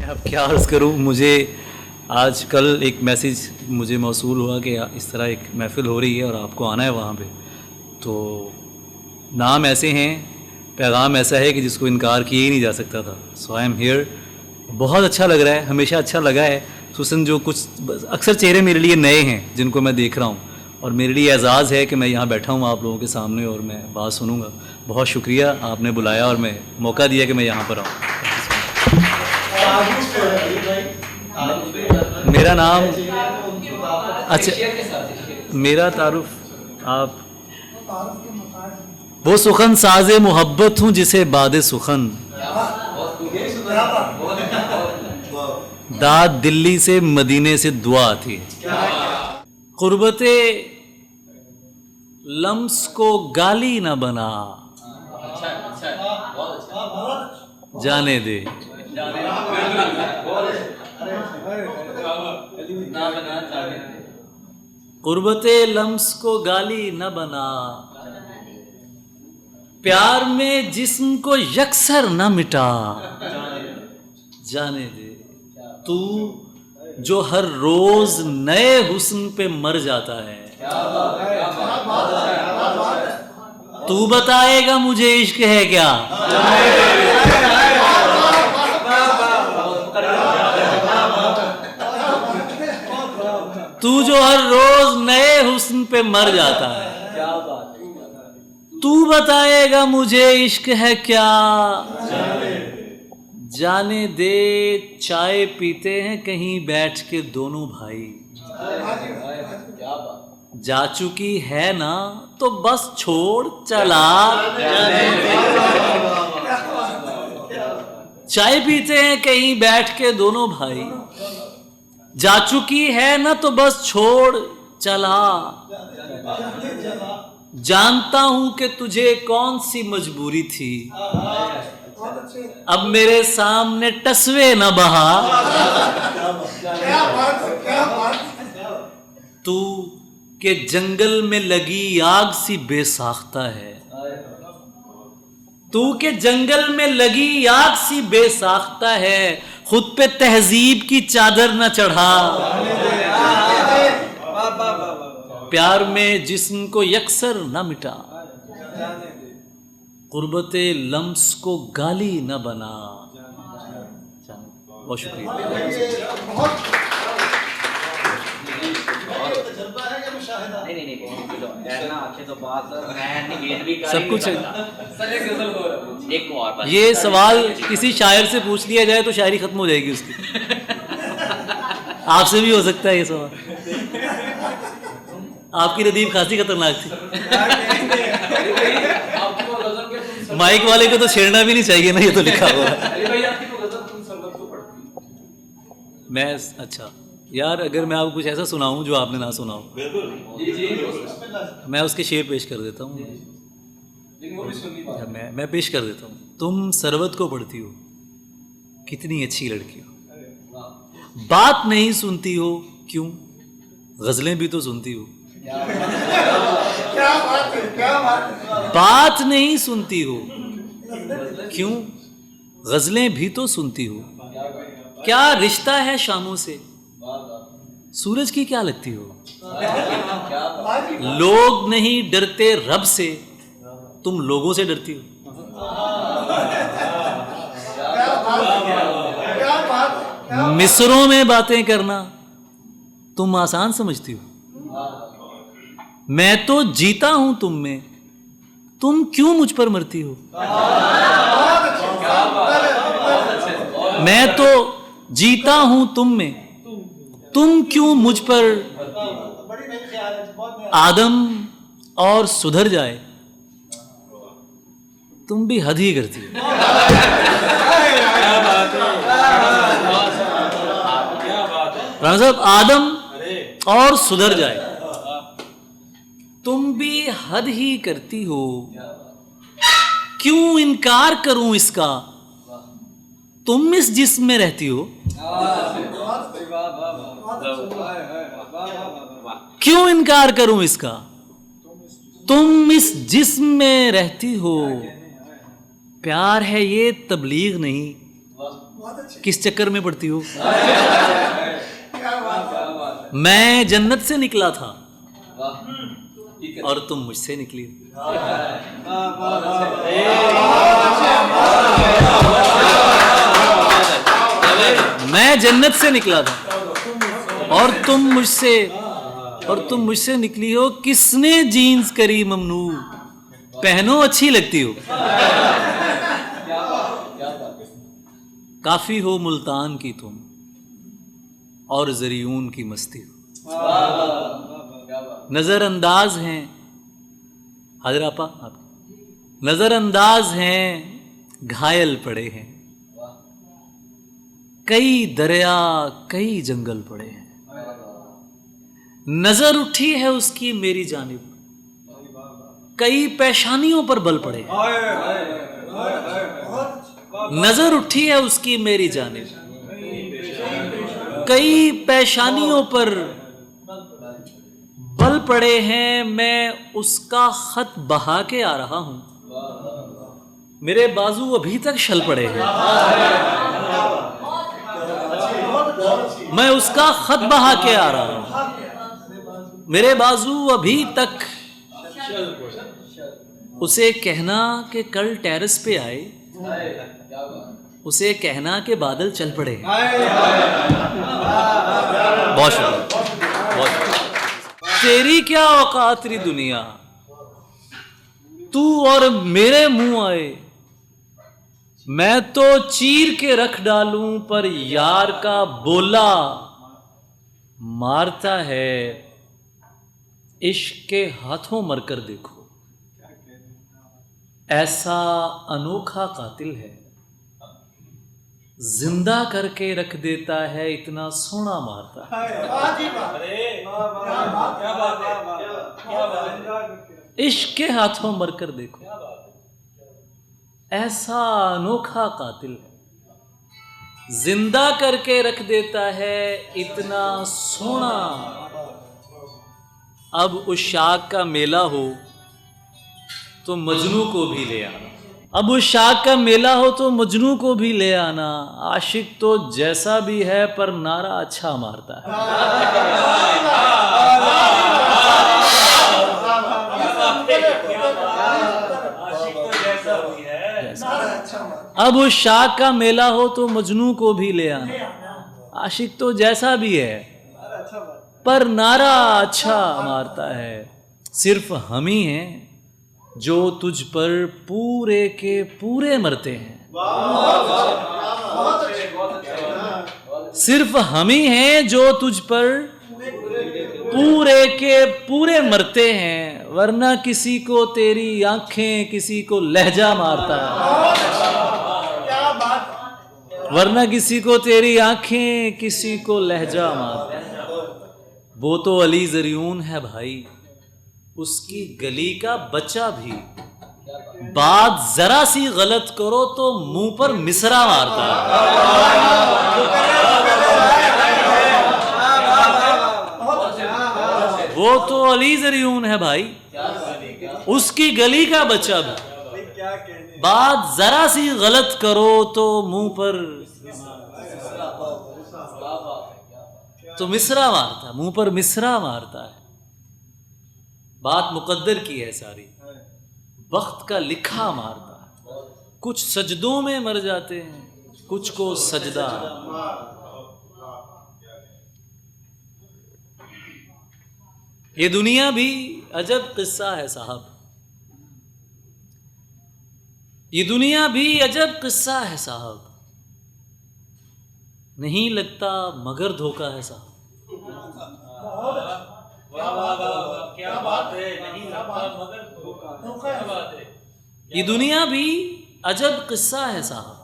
अब क्या अर्ज़ करूँ। मुझे आज कल एक मैसेज मुझे मौसूल हुआ कि इस तरह एक महफ़िल हो रही है और आपको आना है वहाँ पे। तो नाम ऐसे हैं, पैगाम ऐसा है कि जिसको इनकार किया ही नहीं जा सकता था। सो आई एम हियर। बहुत अच्छा लग रहा है, हमेशा अच्छा लगा है। खुसूसन जो कुछ अक्सर चेहरे मेरे लिए नए हैं जिनको मैं देख रहा हूँ, और मेरे लिए एजाज़ है कि मैं यहाँ बैठा हूँ आप लोगों के सामने और मैं बात सुनूँगा। बहुत शुक्रिया, आपने बुलाया और मैं मौका दिया कि मैं यहाँ पर आऊँ। मेरा नाम, अच्छा मेरा तारुफ, आप वो सुखन साज़े मोहब्बत हूँ जिसे बादे सुखन, दाद दिल्ली से मदीने से दुआ आती है। कुर्बते लम्स को गाली न बना, जाने दे। कुर्बते लम्स को गाली न बना, प्यार में जिस्म को यकसर न मिटा, जाने दे। तू जो हर रोज नए हुस्न पे मर जाता है, तू बताएगा मुझे इश्क है क्या। तू जो हर रोज नए हुस्न पे मर जाता है, तू बताएगा मुझे इश्क है क्या। जाने दे। चाय पीते हैं कहीं बैठ के दोनों भाई, जा चुकी है ना तो बस छोड़ चला। चाय पीते हैं कहीं बैठ के दोनों भाई, जा चुकी है ना तो बस छोड़ चला। जानता हूं कि तुझे कौन सी मजबूरी थी, अब मेरे सामने टसवे न बहा। तू के जंगल में लगी आग सी बेसाख्ता है, तू के जंगल में लगी आग सी बेसाख्ता है, खुद पे तहजीब की चादर न चढ़ा। प्यार में जिस्म को यकसर न मिटा, कुर्बते लम्स को गाली न बना। बहुत शुक्रिया। सब कुछ है। ये सवाल किसी शायर से पूछ लिया जाए तो शायरी खत्म हो जाएगी उसकी। आपसे भी हो सकता है ये सवाल। आपकी रदीफ खासी खतरनाक थी। माइक वाले को तो छेड़ना भी नहीं चाहिए ना, ये तो लिखा हुआ है। मैं अच्छा यार, अगर मैं आपको कुछ ऐसा सुनाऊं जो आपने ना सुना हो, मैं उसके शेर पेश कर देता हूँ। मैं पेश कर देता हूँ। तुम सरवत को पढ़ती हो, कितनी अच्छी लड़की हो, बात नहीं सुनती हो क्यों, गजलें भी तो सुनती हो। बात नहीं सुनती हो क्यों, गजलें भी तो सुनती हो। क्या रिश्ता है शामों से, सूरज की क्या लगती हो। लोग नहीं डरते रब से, तुम लोगों से डरती हो। मिस्रों में बातें करना तुम आसान समझती हो। मैं तो जीता हूं तुम में, तुम क्यों मुझ पर मरती हो। मैं तो जीता हूं तुम में, तुम क्यों मुझ पर। आदम और सुधर जाए, तुम भी हद ही करती हो। राणा साहब, आदम और सुधर जाए, तुम भी हद ही करती हो। क्यों इनकार करूं इसका, तुम इस जिस्म में रहती हो। क्यों इनकार करूं इसका, तुम इस जिस्म में रहती हो। प्यार है ये तबलीग नहीं, किस चक्कर में पड़ती हो? मैं जन्नत से निकला था और तुम मुझसे निकली। मैं जन्नत से निकला था और तुम मुझसे निकली हो। किसने जीन्स करी ममनू, पहनो अच्छी लगती हो। काफी हो मुल्तान की तुम और जरियून की मस्ती हो। नजरअंदाज हैं हजरापा, नजरअंदाज हैं, घायल पड़े हैं। कई दरिया कई जंगल पड़े हैं। नजर उठी है उसकी मेरी जानिब, कई पेशानियों पर बल पड़े। नजर उठी है उसकी मेरी जानिब, कई पेशानियों पर बल पड़े हैं। मैं उसका खत बहा के आ रहा हूं, मेरे बाजू अभी तक छल पड़े हैं। मैं उसका खत बहा के आ रहा हूं, मेरे बाजू अभी तक। उसे कहना कि कल टेरेस पे आए, उसे कहना कि बादल चल पड़े। बहुत शुक्रिया। तेरी क्या औकात री दुनिया, तू और मेरे मुंह आए। मैं तो चीर के रख डालूं पर यार का बोला मारता है। इश्क के हाथों मरकर देखो, ऐसा अनोखा कातिल है। जिंदा करके रख देता है, इतना सोना मारता है। इश्क के हाथों मरकर देखो, ऐसा अनोखा कातिल है। जिंदा करके रख देता है, इतना सोना। अब उस शाख का मेला हो तो मजनू को भी ले आना। अब उस शाख का मेला हो तो मजनू को भी ले आना। आशिक तो जैसा भी है पर नारा अच्छा मारता है। अब उस शाख का मेला हो तो मजनू को भी ले आना। आशिक तो जैसा भी है पर नारा अच्छा मारता है। सिर्फ हम ही हैं जो तुझ पर पूरे के पूरे मरते हैं। सिर्फ हम ही हैं जो तुझ पर पूरे के पूरे मरते हैं। वरना किसी को तेरी आंखें, किसी को लहजा मारता है। वरना किसी को तेरी आंखें, किसी को लहजा मारता है। वो तो अली जरियून है भाई, उसकी गली का बच्चा भी बात जरा सी गलत करो तो मुंह पर मिसरा मारता है। वो तो अली जरियून है भाई, उसकी गली का बच्चा भी बात जरा सी गलत करो तो मुंह पर तो मिसरा मारता, मुंह पर मिसरा मारता है। बात मुकद्दर की है सारी, वक्त का लिखा मारता है। कुछ सजदों में मर जाते हैं, कुछ को सजदा। ये दुनिया भी अजब किस्सा है साहब, ये दुनिया भी अजब किस्सा है साहब। नहीं लगता मगर धोखा है साहब। क्या बात है, नहीं लगता मगर धोखा है। ये दुनिया भी अजब किस्सा है साहब।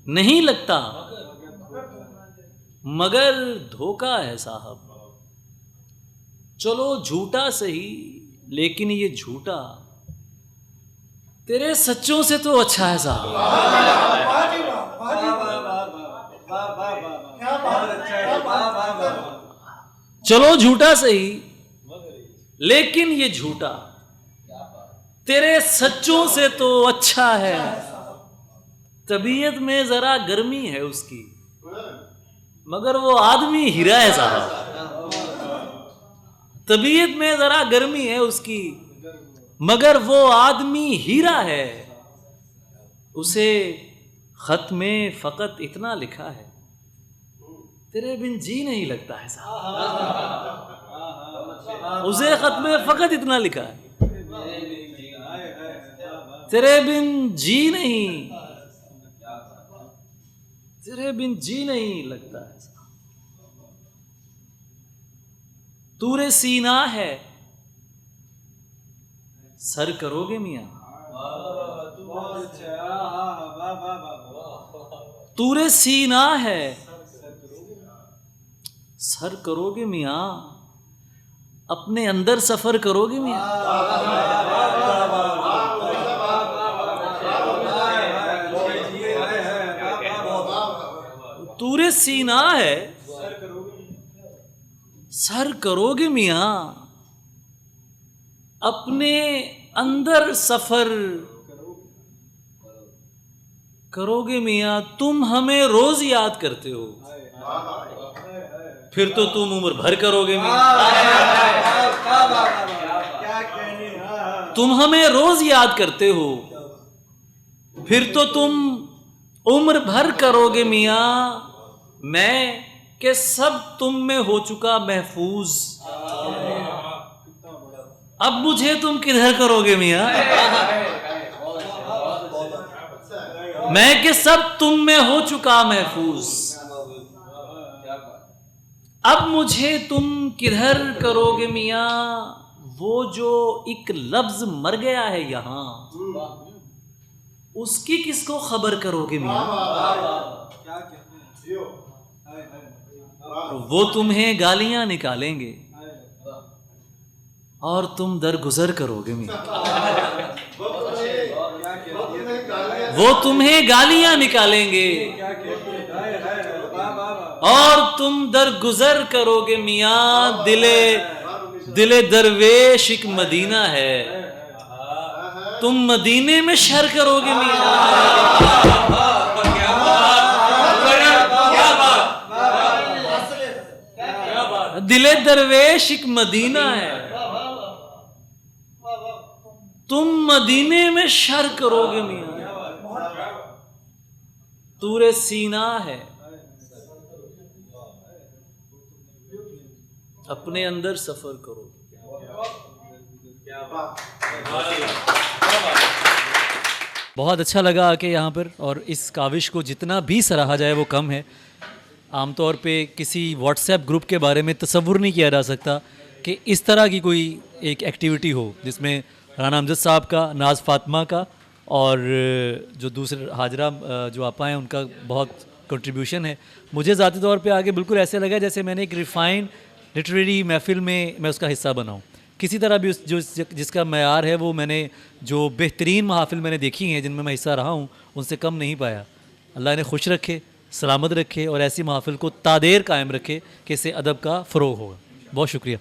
नहीं लगता मगर धोखा है साहब। चलो झूठा सही, लेकिन ये झूठा तेरे सच्चों से तो अच्छा है साहब। चलो झूठा सही, लेकिन ये झूठा तेरे सच्चों से तो अच्छा है। तबीयत में जरा गर्मी है उसकी, मगर वो आदमी हीरा है साहब। तबीयत में जरा गर्मी है उसकी, मगर वो आदमी हीरा है। उसे खत में फकत इतना लिखा है, तेरे बिन जी नहीं लगता है साहब। उसे खत में फकत इतना लिखा है, तेरे बिन जी नहीं, तेरे बिन जी नहीं लगता है साहब। तूरे सीना है, सर करोगे मियां? तूरे सीना है, सर करोगे मियां? अपने अंदर सफर करोगे मियां? तूरे सीना है, सर करोगे मियां? अपने अंदर सफर करोगे मियां? तुम हमें रोज याद करते हो, फिर तो तुम उम्र भर करोगे मियां। तुम हमें रोज याद करते हो, फिर तो तुम उम्र भर करोगे मियां। मैं के सब तुम में हो चुका महफूज, अब मुझे तुम किधर करोगे मियां? मैं के सब तुम में हो चुका महफूज, अब मुझे तुम किधर करोगे मियां? वो जो एक लफ्ज मर गया है यहां, उसकी किसको खबर करोगे मियां? वो तुम्हें गालियां निकालेंगे और तुम दरगुजर करोगे मियां। वो तुम्हें गालियां निकालेंगे और तुम दरगुजर करोगे मियां। दिले दरवेश एक मदीना है, तुम मदीने में शर करोगे मियां। दिले दरवेश एक मदीना है, तुम मदीने में शर करोगे मियां। तूरे सीना है, अपने अंदर सफर करो। बहुत अच्छा लगा आके यहाँ पर, और इस काविश को जितना भी सराहा जाए वो कम है। आमतौर पे किसी व्हाट्सएप ग्रुप के बारे में तसव्वुर नहीं किया जा सकता कि इस तरह की कोई एक एक्टिविटी हो जिसमें राना अमजद साहब का, नाज फातिमा का और जो दूसरे हाजरा जो आपा हैं उनका बहुत कंट्रीब्यूशन है। मुझे ज़ाती तौर पे आगे बिल्कुल ऐसे लगा जैसे मैंने एक रिफ़ाइंड लिटरेरी महफिल में मैं उसका हिस्सा बनाऊँ। किसी तरह भी उस जिसका मयार है वो मैंने जो बेहतरीन महफिल मैंने देखी हैं जिनमें मैं हिस्सा रहा हूँ उनसे कम नहीं पाया। अल्लाह ने खुश रखे, सलामत रखे और ऐसी महफिल को तादेर कायम रखे कि इससे अदब का फ़रोग़ होगा। बहुत शुक्रिया।